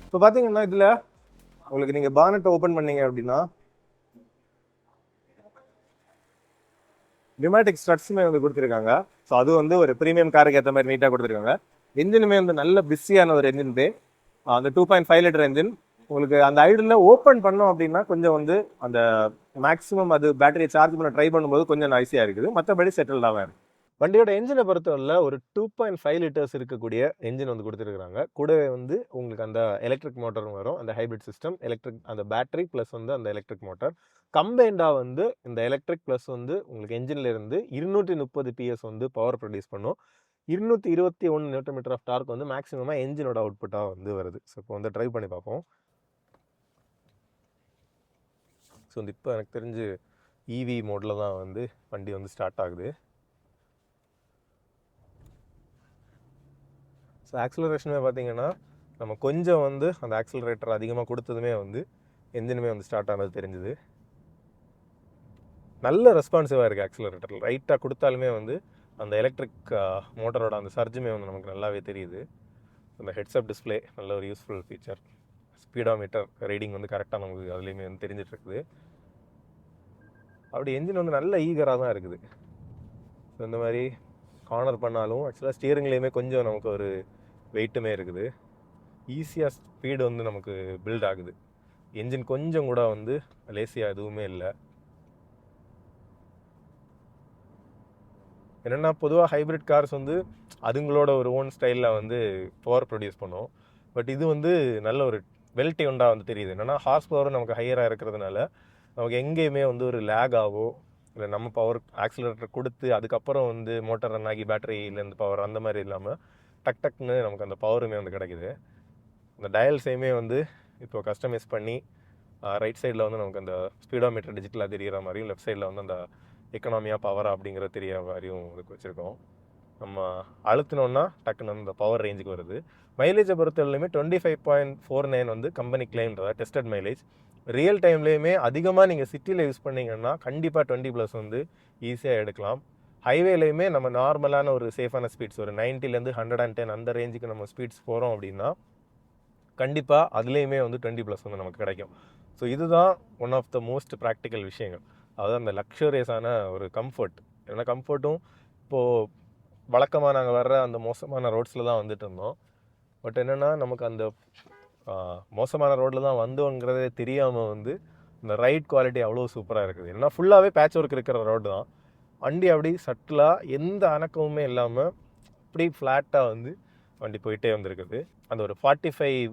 இப்போ பார்த்தீங்கன்னா இதில் உங்களுக்கு நீங்கள் பானட்டை ஓப்பன் பண்ணீங்க அப்படின்னா நியூமேட்டிக் ஸ்ட்ரட்ஸுமே வந்து கொடுத்துருக்காங்க. ஸோ அது வந்து ஒரு ப்ரீமியம் காருக்கு ஏற்ற மாதிரி நீட்டாக கொடுத்துருக்காங்க. என்ஜினுமே வந்து நல்ல பிஸியான ஒரு என்ஜின் பே. அந்த 2.5 லிட்டர் என்ஜின் உங்களுக்கு அந்த ஐடில் ஓப்பன் பண்ணோம் அப்படின்னா கொஞ்சம் வந்து அந்த மேக்ஸிமம் அது பேட்டரியை சார்ஜ் பண்ண ட்ரை பண்ணும்போது கொஞ்சம் நாய்ஸியாக இருக்குது. மற்றபடி செட்டில்டாக இருக்குது. வண்டியோட என்ஜினை பொறுத்தவரை ஒரு 2.5 லிட்டர்ஸ் இருக்கக்கூடிய என்ஜின் வந்து கொடுத்துருக்காங்க. கூடவே வந்து உங்களுக்கு அந்த எலக்ட்ரிக் மோட்டரும் வரும். அந்த ஹைப்ரிட் சிஸ்டம், எலக்ட்ரிக் அந்த பேட்டரி ப்ளஸ் வந்து அந்த எலக்ட்ரிக் மோட்டார் கம்பைண்டாக வந்து இந்த எலக்ட்ரிக் ப்ளஸ் வந்து உங்களுக்கு என்ஜின்ல இருந்து 230 PS வந்து பவர் ப்ரொடியூஸ் பண்ணும். 221 நியூட்டன் மீட்டர் ஆஃப் டார்க் வந்து மேக்ஸிமமாக என்ஜினோட அவுட்புட்டாக வந்து வருது. ஸோ இப்போ வந்து ட்ரைவ் பண்ணி பார்ப்போம். ஸோ வந்து இப்போ எனக்கு தெரிஞ்சு இவி மோடில் தான் வந்து வண்டி வந்து ஸ்டார்ட் ஆகுது. ஸோ ஆக்சிலரேஷனுமே பார்த்தீங்கன்னா நம்ம கொஞ்சம் வந்து அந்த ஆக்சிலரேட்டர் அதிகமாக கொடுத்ததுமே வந்து என்ஜினுமே வந்து ஸ்டார்ட் ஆனது தெரிஞ்சுது. நல்ல ரெஸ்பான்சிவாக இருக்குது ஆக்சிலரேட்டர். ரைட்டாக கொடுத்தாலுமே வந்து அந்த எலக்ட்ரிக் மோட்டரோட அந்த சர்ஜுமே வந்து நமக்கு நல்லாவே தெரியுது. அந்த ஹெட்ஸ்அப் டிஸ்பிளே நல்ல ஒரு யூஸ்ஃபுல் ஃபீச்சர். ஸ்பீடோமீட்டர் ரீடிங் வந்து கரெக்டாக நமக்கு அதுலேயுமே வந்து தெரிஞ்சிட்ருக்குது. அப்படி என்ஜின் வந்து நல்ல ஈகராக தான் இருக்குது. ஸோ இந்த மாதிரி கார்னர் பண்ணாலும் ஆக்சுவலாக ஸ்டியரிங்லேயுமே கொஞ்சம் நமக்கு ஒரு வெயிட்டுமே இருக்குது. ஈஸியாக ஸ்பீடு வந்து நமக்கு பில்ட் ஆகுது. என்ஜின் கொஞ்சம் கூட வந்து லேசியாக எதுவுமே இல்லை. என்னென்னா பொதுவாக ஹைப்ரிட் கார்ஸ் வந்து அதுங்களோட ஒரு ஓன் ஸ்டைலில் வந்து பவர் ப்ரொடியூஸ் பண்ணும். பட் இது வந்து நல்ல ஒரு வெல்டி ஒண்டாக வந்து தெரியுது. என்னென்னா ஹார்ஸ் பவரும் நமக்கு ஹையராக இருக்கிறதுனால நமக்கு எங்கேயுமே வந்து ஒரு லேக் ஆகோ இல்லை நம்ம பவர் ஆக்சிலரேட்டர் கொடுத்து அதுக்கப்புறம் வந்து மோட்டர் ரன் ஆகி பேட்டரியிலேருந்து பவர் அந்த மாதிரி இல்லாமல் டக் டக்குன்னு நமக்கு அந்த பவருமே வந்து கிடைக்குது. அந்த டயல்ஸையுமே வந்து இப்போ கஸ்டமைஸ் பண்ணி ரைட் சைடில் வந்து நமக்கு அந்த ஸ்பீடோமீட்டர் டிஜிட்டலாக தெரிகிற மாதிரியும் லெஃப்ட் சைடில் வந்து அந்த எக்கனாமியாக பவராக அப்படிங்கிற தெரிய மாதிரியும் இதுக்கு வச்சுருக்கோம். நம்ம அழுத்தினோன்னா டக்குன்னு அந்த பவர் ரேஞ்சுக்கு வருது. மைலேஜை பொறுத்தவரையிலுமே 25.49 வந்து கம்பெனி கிளைம்ன்றதா டெஸ்டட் மைலேஜ். ரியல் டைம்லேயுமே அதிகமாக நீங்கள் சிட்டியில் யூஸ் பண்ணிங்கன்னா கண்டிப்பாக 20+ வந்து ஈஸியாக எடுக்கலாம். ஹைவேலையுமே நம்ம நார்மலான ஒரு சேஃபான ஸ்பீட்ஸ் ஒரு 90லேருந்து 110 அந்த ரேஞ்சுக்கு நம்ம ஸ்பீட்ஸ் போகிறோம் அப்படின்னா கண்டிப்பாக அதுலேயுமே வந்து 20+ வந்து நமக்கு கிடைக்கும். ஸோ இதுதான் one of the most practical விஷயங்கள். அதாவது அந்த லக்ஸரியஸான ஒரு கம்ஃபர்ட். ஏன்னா கம்ஃபர்ட்டும் இப்போது வழக்கமாக நாங்கள் வர்ற அந்த மோசமான ரோட்ஸில் தான் வந்துட்டு இருந்தோம். பட் என்னென்னா நமக்கு அந்த மோசமான ரோட்டில் தான் வந்தோங்கிறதே தெரியாமல் வந்து இந்த ரைட் குவாலிட்டி அவ்வளோ சூப்பராக இருக்குது. ஏன்னா ஃபுல்லாகவே பேட்ச் ஒர்க் இருக்கிற ரோடு தான். வண்டி அப்படி சட்டிலாக எந்த அணக்கமுமே இல்லாமல் அப்படி ஃப்ளாட்டாக வந்து வண்டி போயிட்டே வந்துருக்குது. அந்த ஒரு 45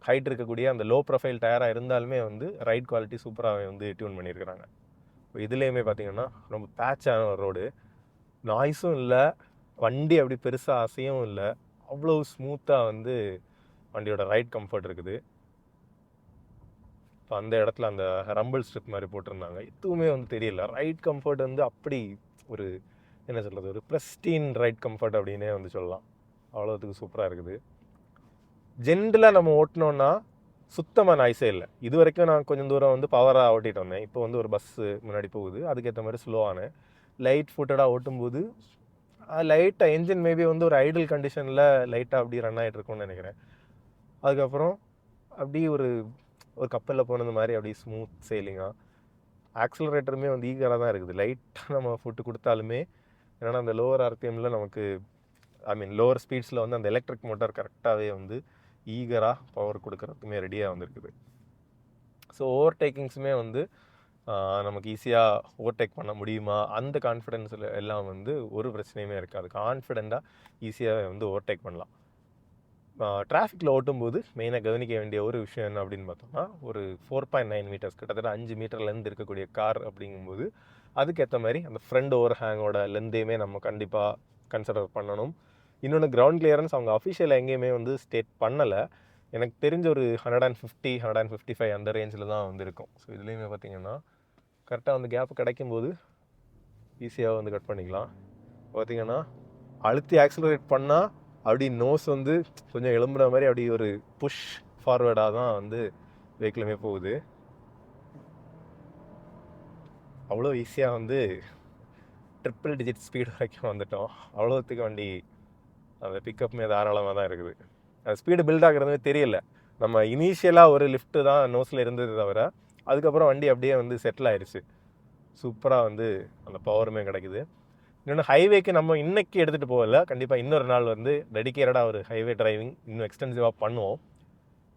ஹைட் இருக்கக்கூடிய அந்த லோ ப்ரொஃபைல் டயராக இருந்தாலுமே வந்து ரைட் குவாலிட்டி சூப்பராக வந்து டியூன் பண்ணியிருக்கிறாங்க. இதுலேயுமே பார்த்திங்கன்னா ரொம்ப பேட்சான ஒரு ரோடு, நாய்ஸும் இல்லை, வண்டி அப்படி பெருசாக அசையும் இல்லை, அவ்வளோ ஸ்மூத்தாக வந்து வண்டியோட ரைட் கம்ஃபர்ட் இருக்குது. இப்போ அந்த இடத்துல அந்த ரம்பிள் ஸ்ட்ரிப் மாதிரி போட்டிருந்தாங்க, எதுவுமே வந்து தெரியல. ரைட் கம்ஃபர்ட் வந்து அப்படி ஒரு என்ன சொல்கிறது, ஒரு ப்ரெஸ்டீன் ரைட் கம்ஃபர்ட் அப்படின்னே வந்து சொல்லலாம். அவ்வளோத்துக்கு சூப்பராக இருக்குது. ஜென்ரலாக நம்ம ஓட்டினோன்னா சுத்தமாக நாய்ஸே இல்லை. இது வரைக்கும் நான் கொஞ்சம் தூரம் வந்து பவராக ஓட்டிகிட்டு வந்தேன். இப்போ வந்து ஒரு பஸ்ஸு முன்னாடி போகுது, அதுக்கேற்ற மாதிரி ஸ்லோவான லைட் ஃபுட்டடாக ஓட்டும்போது லைட்டாக என்ஜின் மேபி வந்து ஒரு ஐடில் கண்டிஷனில் லைட்டாக அப்படி ரன் ஆகிட்டு இருக்கும்னு நினைக்கிறேன். அதுக்கப்புறம் அப்படி ஒரு கப்பலில் போனது மாதிரி அப்படி ஸ்மூத் சேலிங்காக. ஆக்சிலரேட்டருமே வந்து ஈகராக தான் இருக்குது. லைட்டாக நம்ம ஃபுட்டு கொடுத்தாலுமே ஏன்னா அந்த லோவர் ஆர்பிஎம்மில் நமக்கு லோவர் ஸ்பீட்ஸில் வந்து அந்த எலக்ட்ரிக் மோட்டார் கரெக்டாகவே வந்து ஈகராக பவர் கொடுக்கறதுக்குமே ரெடியாக வந்துருக்குது. ஸோ ஓவர்டேக்கிங்ஸுமே வந்து நமக்கு ஈஸியாக ஓவர்டேக் பண்ண முடியுமா, அந்த கான்ஃபிடென்ஸில் எல்லாம் வந்து ஒரு பிரச்சனையுமே இருக்காது. கான்ஃபிடெண்ட்டாக ஈஸியாக வந்து ஓவர்டேக் பண்ணலாம். டிராஃபிக்கில் ஓட்டும்போது மெயினாக கவனிக்க வேண்டிய ஒரு விஷயம் என்ன அப்படின்னு பார்த்தோம்னா, ஒரு 4.9 மீட்டர்ஸ் கிட்டத்தட்ட 5 மீட்டர் லென்த் இருக்கக்கூடிய கார் அப்படிங்கும்போது அதுக்கேற்ற மாதிரி அந்த ஃப்ரண்ட் ஓவர் ஹேங்கோட லென்த்தையுமே நம்ம கண்டிப்பாக கன்சிடர் பண்ணணும். இன்னொன்று கிரவுண்ட் கிளியரன்ஸ் அவங்க அஃபிஷியலாக எங்கேயுமே வந்து ஸ்டேட் பண்ணலை. எனக்கு தெரிஞ்ச ஒரு 150 155 அந்த ரேஞ்சில் தான் வந்து இருக்கும். ஸோ இதுலேயுமே பார்த்தீங்கன்னா கரெக்டாக வந்து கேப் கிடைக்கும்போது ஈஸியாக வந்து கட் பண்ணிக்கலாம். பார்த்தீங்கன்னா அழுத்தி ஆக்சிலரேட் பண்ணால் அப்படி நோஸ் வந்து கொஞ்சம் எழும்புற மாதிரி அப்படி ஒரு புஷ் ஃபார்வேர்டாக தான் வந்து வெஹிக்கிளுமே போகுது. அவ்வளோ ஈஸியாக வந்து ட்ரிப்பிள் டிஜிட் ஸ்பீடு வரைக்கும் வந்துட்டோம். அவ்வளோத்துக்கு வண்டி அந்த பிக்கப்புமே தாராளமாக தான் இருக்குது. அது ஸ்பீடு பில்ட் ஆகுறதுமே தெரியல. நம்ம இனிஷியலாக ஒரு லிஃப்ட்டு தான் நோஸில் இருந்தது தவிர அதுக்கப்புறம் வண்டி அப்படியே வந்து செட்டில் ஆயிடுச்சு. சூப்பராக வந்து அந்த பவருமே கிடைக்குது. இன்னொன்று ஹைவேக்கு நம்ம இன்னைக்கு எடுத்துகிட்டு போகல, கண்டிப்பாக இன்னொரு நாள் வந்து டெடிக்கேட்டடாக ஒரு ஹைவே டிரைவிங் இன்னும் எக்ஸ்டென்சிவாக பண்ணுவோம்.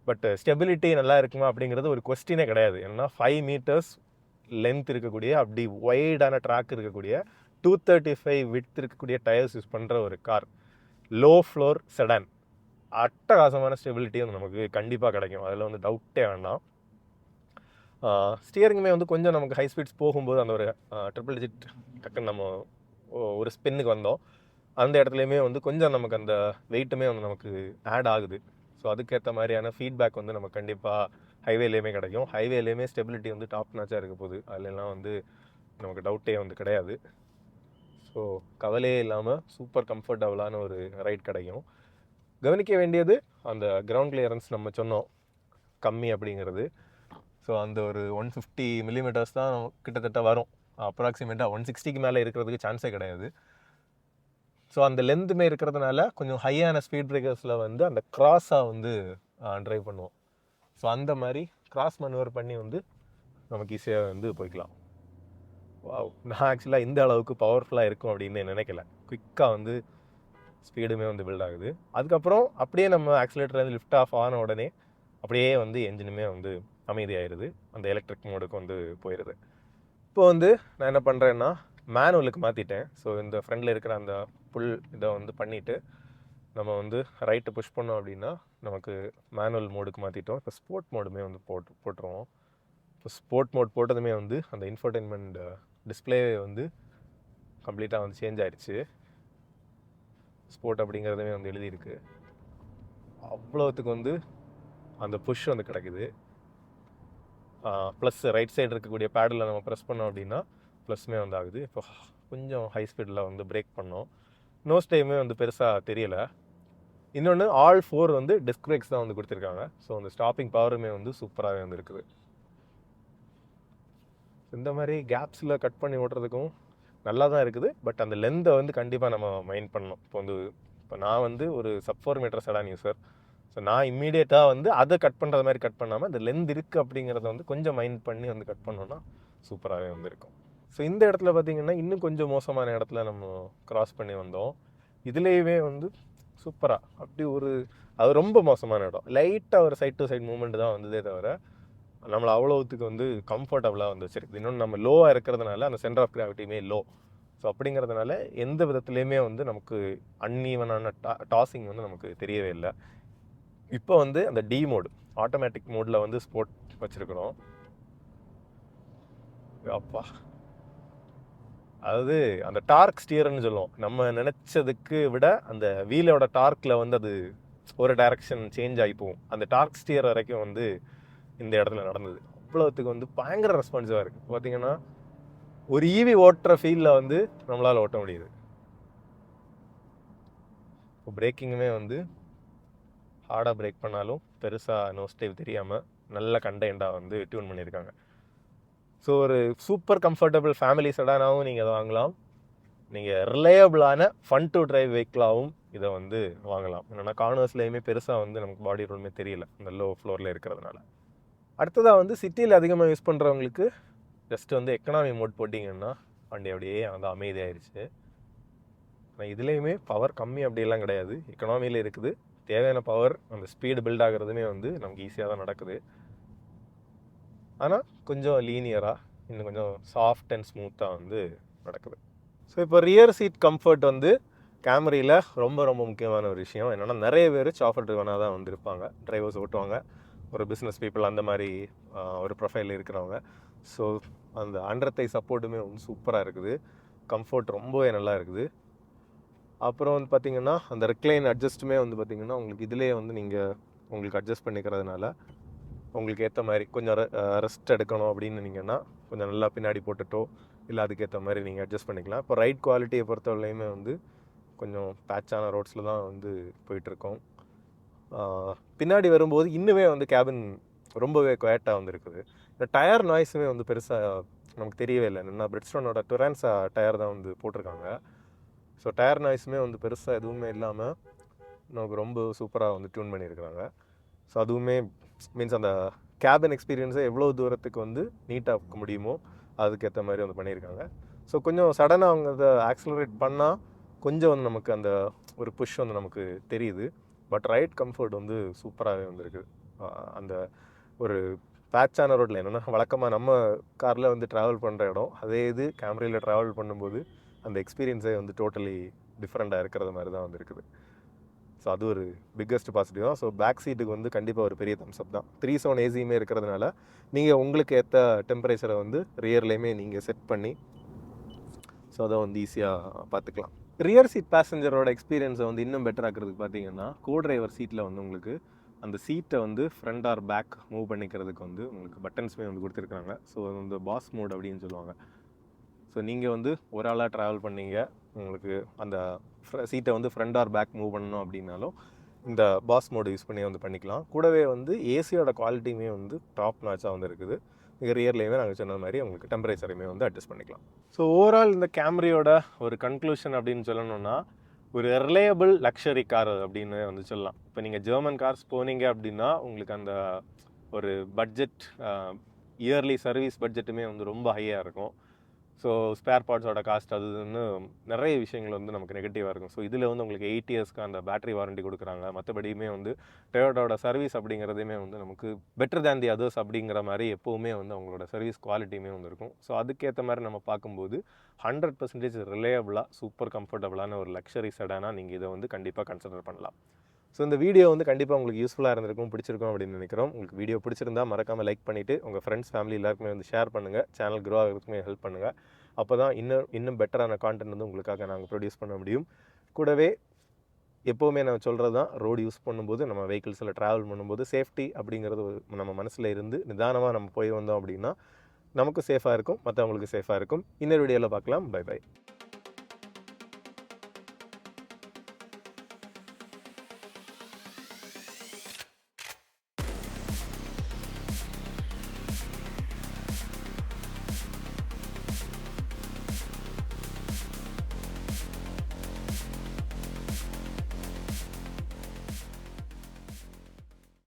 பட் ஸ்டெபிலிட்டி நல்லா இருக்குமா அப்படிங்கிறது ஒரு கொஸ்டினே கிடையாது. ஏன்னா 5 மீட்டர்ஸ் லென்த் இருக்கக்கூடிய அப்படி ஒய்டான ட்ராக் இருக்கக்கூடிய 235 விட்த் இருக்கக்கூடிய டயர்ஸ் யூஸ் பண்ணுற ஒரு கார், லோ ஃப்ளோர் செடான், அட்டகாசமான ஸ்டெபிலிட்டி வந்து நமக்கு கண்டிப்பாக கிடைக்கும். அதில் வந்து டவுட்டே வேண்டாம். ஸ்டியரிங்குமே வந்து கொஞ்சம் நமக்கு ஹை ஸ்பீட்ஸ் போகும்போது அந்த ஒரு ட்ரிபிள் டிஜிட் டக்குன்னு நம்ம ஒரு ஸ்பின்னுக்கு வந்தோம், அந்த இடத்துலையுமே வந்து கொஞ்சம் நமக்கு அந்த வெயிட்டுமே வந்து நமக்கு ஆட் ஆகுது. ஸோ அதுக்கேற்ற மாதிரியான ஃபீட்பேக் வந்து நமக்கு கண்டிப்பாக ஹைவேலேயுமே கிடைக்கும். ஹைவேலேயுமே ஸ்டெபிலிட்டி வந்து டாப் நாச்சாக இருக்க போகுது. அதுலலாம் வந்து நமக்கு டவுட்டே வந்து கிடையாது. ஸோ கவலையே இல்லாமல் சூப்பர் கம்ஃபர்டபுளான ஒரு ரைட் கிடைக்கும். கவனிக்க வேண்டியது அந்த கிரவுண்ட் கிளியரன்ஸ் நம்ம சொன்னோம் கம்மி அப்படிங்கிறது. ஸோ அந்த ஒரு 150 மில்லிமீட்டர்ஸ் தான் கிட்டத்தட்ட வரும். அப்ராக்சிமேட்டாக 160க்கு மேலே இருக்கிறதுக்கு சான்ஸே கிடையாது. ஸோ அந்த லென்த்துமே இருக்கிறதுனால கொஞ்சம் ஹையான ஸ்பீட் பிரேக்கர்ஸில் வந்து அந்த கிராஸாக வந்து ட்ரைவ் பண்ணுவோம். ஸோ அந்த மாதிரி கிராஸ் மனுவர் பண்ணி வந்து நமக்கு ஈஸியாக வந்து போய்க்கலாம். நான் ஆக்சுவலாக இந்த அளவுக்கு பவர்ஃபுல்லாக இருக்கும் அப்படின்னு நினைக்கல. குயிக்காக வந்து ஸ்பீடுமே வந்து பில்ட் ஆகுது. அதுக்கப்புறம் அப்படியே நம்ம ஆக்சிலேட்டர் வந்து லிஃப்ட் ஆஃப் ஆன உடனே அப்படியே வந்து என்ஜினுமே வந்து அமைதியாகிடுது, அந்த எலக்ட்ரிக் மோடுக்கு வந்து போயிடுது. இப்போ வந்து நான் என்ன பண்ணுறேன்னா மேனுவலுக்கு மாற்றிட்டேன். ஸோ இந்த ஃப்ரண்டில் இருக்கிற அந்த புல் இதை வந்து பண்ணிவிட்டு நம்ம வந்து ரைட்டு புஷ் பண்ணோம் அப்படின்னா நமக்கு மேனுவல் மோடுக்கு மாற்றிட்டோம். இப்போ ஸ்போர்ட் மோடுமே வந்து போட்டுருவோம். இப்போ ஸ்போர்ட் மோட் போட்டதுமே வந்து அந்த இன்ஃபர்டைன்மெண்ட் டிஸ்பிளே வந்து கம்ப்ளீட்டாக வந்து சேஞ்ச் ஆயிடுச்சு. ஸ்போர்ட் அப்படிங்கிறதுமே வந்து எழுதியிருக்கு. அவ்வளோத்துக்கு வந்து அந்த புஷ் வந்து கிடைக்குது. ப்ளஸ் ரைட் சைடு இருக்கக்கூடிய பேடில் நம்ம ப்ரெஸ் பண்ணோம் அப்படின்னா ப்ளஸ்மே வந்து ஆகுது. இப்போ கொஞ்சம் ஹை ஸ்பீடில் வந்து பிரேக் பண்ணோம். நோஸ் டைமே வந்து பெருசாக தெரியலை. இன்னொன்று ஆல் 4 வந்து டிஸ்க் பிரேக்ஸ் தான் வந்து கொடுத்துருக்காங்க. ஸோ அந்த ஸ்டாப்பிங் பவருமே வந்து சூப்பராகவே வந்து இருக்குது. இந்த மாதிரி கேப்ஸில் கட் பண்ணி ஓட்டுறதுக்கும் நல்லா தான் இருக்குது. பட் அந்த லென்த்தை வந்து கண்டிப்பாக நம்ம மைண்ட் பண்ணணும். இப்போ நான் வந்து ஒரு sub 4 meter sedan user. So நான் இம்மீடியட்டாக வந்து அதை கட் பண்ணுறது மாதிரி கட் பண்ணாமல் இந்த லென்த் இருக்குது அப்படிங்கிறத வந்து கொஞ்சம் மைண்ட் பண்ணி வந்து கட் பண்ணோன்னா சூப்பராகவே வந்து இருக்கும். ஸோ இந்த இடத்துல பார்த்திங்கன்னா இன்னும் கொஞ்சம் மோசமான இடத்துல நம்ம கிராஸ் பண்ணி வந்தோம். இதுலேயுமே வந்து சூப்பராக அப்படி அது ரொம்ப மோசமான இடம். லைட்டாக ஒரு சைட் டு சைட் மூமெண்ட் தான் வந்ததே தவிர நம்மளை அவ்வளோத்துக்கு வந்து கம்ஃபர்டபுளாக வந்து வச்சிருக்கு. இன்னொன்று நம்ம லோவாக இருக்கிறதுனால அந்த சென்டர் ஆஃப் கிராவிட்டியுமே லோ. ஸோ அப்படிங்கிறதுனால எந்த விதத்துலேயுமே வந்து நமக்கு அன்ஈவனான டாஸிங் வந்து நமக்கு தெரியவே இல்லை. இப்போ வந்து அந்த டி மோடு ஆட்டோமேட்டிக் மோடில் வந்து ஸ்போர்ட் வச்சுருக்கிறோம். அப்பா, அதாவது அந்த டார்க் ஸ்டியர்னு சொல்லுவோம். நம்ம நினச்சதுக்கு விட அந்த வீலோட டார்க்கில் வந்து அது ஒரு டைரக்ஷன் சேஞ்ச் ஆகி போகும். அந்த டார்க் ஸ்டியர் வரைக்கும் வந்து இந்த இடத்துல நடந்தது. அவ்வளோத்துக்கு வந்து பயங்கர ரெஸ்பான்சிவாக இருக்குது. பார்த்தீங்கன்னா ஒரு ஈவி ஓட்டுற ஃபீல்டில் வந்து நம்மளால் ஓட்ட முடியுது. இப்போ பிரேக்கிங்குமே வந்து ஹார்டாக பிரேக் பண்ணாலும் பெருசாக நோ ஸ்டேவ் தெரியாமல் நல்ல கண்டென்ட்டாக வந்து டியூன் பண்ணியிருக்காங்க. ஸோ ஒரு சூப்பர் கம்ஃபர்டபுள் ஃபேமிலி செடானாகவும் நீங்கள் அதை வாங்கலாம். நீங்கள் ரிலையபிளான ஃபன் டு டிரைவ் வெஹிக்கிளாகவும் இதை வந்து வாங்கலாம். என்னென்னா கார்னர்ஸ்லேயுமே பெருசாக வந்து நமக்கு பாடி ரோலுமே தெரியல இந்த லோ ஃப்ளோரில் இருக்கிறதுனால. அடுத்ததாக வந்து சிட்டியில் அதிகமாக யூஸ் பண்ணுறவங்களுக்கு ஜஸ்ட் வந்து எக்கனாமி மோட் போட்டிங்கன்னா வண்டி அப்படியே வந்து அமைதியாயிருச்சு. ஆனால் இதுலேயுமே பவர் கம்மி அப்படியெல்லாம் கிடையாது. எக்கனாமியில் இருக்குது. தேவையான பவர் அந்த ஸ்பீடு பில்ட் ஆகிறதுமே வந்து நமக்கு ஈஸியாக தான் நடக்குது. ஆனால் கொஞ்சம் லீனியராக இன்னும் கொஞ்சம் சாஃப்ட் அண்ட் ஸ்மூத்தாக வந்து நடக்குது. ஸோ இப்போ ரியர் சீட் கம்ஃபர்ட் வந்து கேமரியில் ரொம்ப ரொம்ப முக்கியமான ஒரு விஷயம். என்னென்னா நிறைய பேர் சாஃப்ட் ட்ரிவனாக தான் வந்து இருப்பாங்க, டிரைவர்ஸ் ஓட்டுவாங்க, ஒரு பிஸ்னஸ் பீப்புள் அந்த மாதிரி ஒரு ப்ரொஃபைல் இருக்கிறவங்க. ஸோ அந்த அண்டர் சப்போர்ட்டுமே வந்து சூப்பராக இருக்குது, கம்ஃபர்ட் ரொம்பவே நல்லா இருக்குது. அப்புறம் வந்து பார்த்திங்கன்னா அந்த ரிக்ளைன் அட்ஜஸ்ட்டுமே வந்து பார்த்திங்கன்னா உங்களுக்கு இதிலே வந்து நீங்கள் உங்களுக்கு அட்ஜஸ்ட் பண்ணிக்கிறதுனால உங்களுக்கு ஏற்ற மாதிரி கொஞ்சம் ரெஸ்ட் எடுக்கணும் அப்படின்னு நினீங்கன்னா கொஞ்சம் நல்லா பின்னாடி போட்டுட்டோ இல்லை அதுக்கேற்ற மாதிரி நீங்கள் அட்ஜஸ்ட் பண்ணிக்கலாம். இப்போ ரைட் குவாலிட்டியை பொறுத்தவரையுமே வந்து கொஞ்சம் பேட்சான ரோட்ஸில் தான் வந்து போயிட்டுருக்கோம். பின்னாடி வரும்போது இன்னுமே வந்து கேபின் ரொம்பவே குவாய்ட்டாக வந்து இருக்குது. இந்த டயர் நாய்ஸுமே வந்து பெருசாக நமக்கு தெரியவே இல்லை. என்னென்னா பிரிட்ஸ்டோனோட டொரான்ஸா டயர் தான் வந்து போட்டிருக்காங்க. ஸோ டயர் நாய்ஸுமே வந்து பெருசாக எதுவுமே இல்லாமல் நமக்கு ரொம்ப சூப்பராக வந்து டியூன் பண்ணியிருக்கிறாங்க. ஸோ அதுவுமே மீன்ஸ் அந்த கேபின் எக்ஸ்பீரியன்ஸை எவ்வளோ தூரத்துக்கு வந்து நீட்டாக முடியுமோ அதுக்கேற்ற மாதிரி வந்து பண்ணியிருக்காங்க. ஸோ கொஞ்சம் சடனாக அவங்க அதை ஆக்ஸலரேட் பண்ணால் கொஞ்சம் வந்து நமக்கு அந்த ஒரு புஷ் வந்து நமக்கு தெரியுது. பட் ரைட் கம்ஃபர்ட் வந்து சூப்பராகவே வந்துருக்கு. அந்த ஒரு பேட்சான ரோட்டில் என்னென்னா வழக்கமாக நம்ம காரில் வந்து ட்ராவல் பண்ணுற இடம், அதே இது கேமரியில் ட்ராவல் பண்ணும்போது அந்த எக்ஸ்பீரியன்ஸே வந்து டோட்டலி டிஃப்ரெண்ட்டாக இருக்கிறது மாதிரி தான் வந்து இருக்குது. ஸோ அது ஒரு பிக்கஸ்ட் பாசிட்டிவ் தான். ஸோ பேக் சீட்டுக்கு வந்து கண்டிப்பாக ஒரு பெரிய தம்ஸ்அப் தான். 3/7 ஏசியுமே இருக்கிறதுனால நீங்கள் உங்களுக்கு ஏற்ற டெம்பரேச்சரை வந்து ரியர்லேயுமே நீங்கள் செட் பண்ணி ஸோ அதை வந்து ஈஸியாக பார்த்துக்கலாம். ரியர் சீட் பேசஞ்சரோட எக்ஸ்பீரியன்ஸை வந்து இன்னும் பெட்டர் ஆக்கிறதுக்கு பார்த்தீங்கன்னா கோ டிரைவர் சீட்டில் வந்து உங்களுக்கு அந்த சீட்டை வந்து ஃப்ரண்ட் ஆர் பேக் மூவ் பண்ணிக்கிறதுக்கு வந்து உங்களுக்கு பட்டன்ஸுமே வந்து கொடுத்துருக்காங்க. ஸோ அது வந்து பாஸ் மோட் அப்படின்னு சொல்லுவாங்க. ஸோ நீங்கள் வந்து ஒரு ஆளாக ட்ராவல் பண்ணீங்க, உங்களுக்கு அந்த சீட்டை வந்து ஃப்ரண்ட் ஆர் பேக் மூவ் பண்ணணும் அப்படின்னாலும் இந்த பாஸ் மோடு யூஸ் பண்ணி வந்து பண்ணிக்கலாம். கூடவே வந்து ஏசியோட குவாலிட்டியுமே வந்து டாப் நாச்சாக வந்து இருக்குது. ரியர்லேயுமே நாங்கள் சொன்ன மாதிரி உங்களுக்கு டெம்பரேச்சரையுமே வந்து அட்ஜஸ்ட் பண்ணிக்கலாம். ஸோ ஓவரால் இந்த கேமரியோட ஒரு கன்க்ளூஷன் அப்படின்னு சொல்லணும்னா ஒரு ரிலையபிள் லக்ஸரி கார் அப்படின்னு வந்து சொல்லலாம். இப்போ நீங்கள் ஜெர்மன் கார்ஸ் போனீங்க அப்படின்னா உங்களுக்கு அந்த ஒரு பட்ஜெட் இயர்லி சர்வீஸ் பட்ஜெட்டுமே வந்து ரொம்ப ஹையாக இருக்கும். ஸோ ஸ்பேர் பார்ட்ஸோட காஸ்ட் அதுன்னு நிறைய விஷயங்கள் வந்து நமக்கு நெகட்டிவாக இருக்கும். ஸோ இதில் வந்து உங்களுக்கு 8 இயர்ஸ்க்கு அந்த பேட்டரி வாரண்டி கொடுக்குறாங்க. மற்றபடியுமே வந்து டொயோட்டாவோட சர்வீஸ் அப்படிங்கிறதுமே வந்து நமக்கு பெட்டர் தேன் தி அதர்ஸ் அப்படிங்கிற மாதிரி எப்போவுமே வந்து அவங்களோட சர்வீஸ் குவாலிட்டியுமே வந்து இருக்கும். ஸோ அதுக்கேற்ற மாதிரி நம்ம பார்க்கும்போது 100% ரிலையபிளாக சூப்பர் கம்ஃபர்டபுளான ஒரு லக்ஸரி செடானாக நீங்கள் இதை வந்து கண்டிப்பாக கன்சிடர் பண்ணலாம். ஸோ இந்த வீடியோ வந்து கண்டிப்பாக உங்களுக்கு யூஸ்ஃபுல்லாக இருந்திருக்கும், பிடிச்சிருக்கும் அப்படின்னு நினைக்கிறோம். உங்களுக்கு வீடியோ பிடிச்சிருந்தா மறக்காமல் லைக் பண்ணிவிட்டு உங்கள் ஃப்ரெண்ட்ஸ் ஃபேமிலி எல்லாருக்குமே வந்து ஷேர் பண்ணுங்கள். சேனல் க்ரோ ஆகிறதுக்குமே ஹெல்ப் பண்ணுங்கள். அப்போ தான் இன்னும் பெட்டரான கான்டென்ட் வந்து உங்களுக்காக நாங்கள் ப்ரொடியூஸ் பண்ண முடியும். கூடவே எப்போவுமே நான் சொல்கிறது தான், ரோடு யூஸ் பண்ணும்போது நம்ம வெஹிக்கிள்ஸில் ட்ராவல் பண்ணும்போது சேஃப்டி அப்படிங்கிறது நம்ம மனசில் இருந்து நிதானமாக நம்ம போய் வந்தோம் அப்படின்னா நமக்கும் சேஃபாக இருக்கும், மற்றவங்களுக்கு சேஃபாக இருக்கும். இன்னொரு வீடியோவில் பார்க்கலாம். Bye by.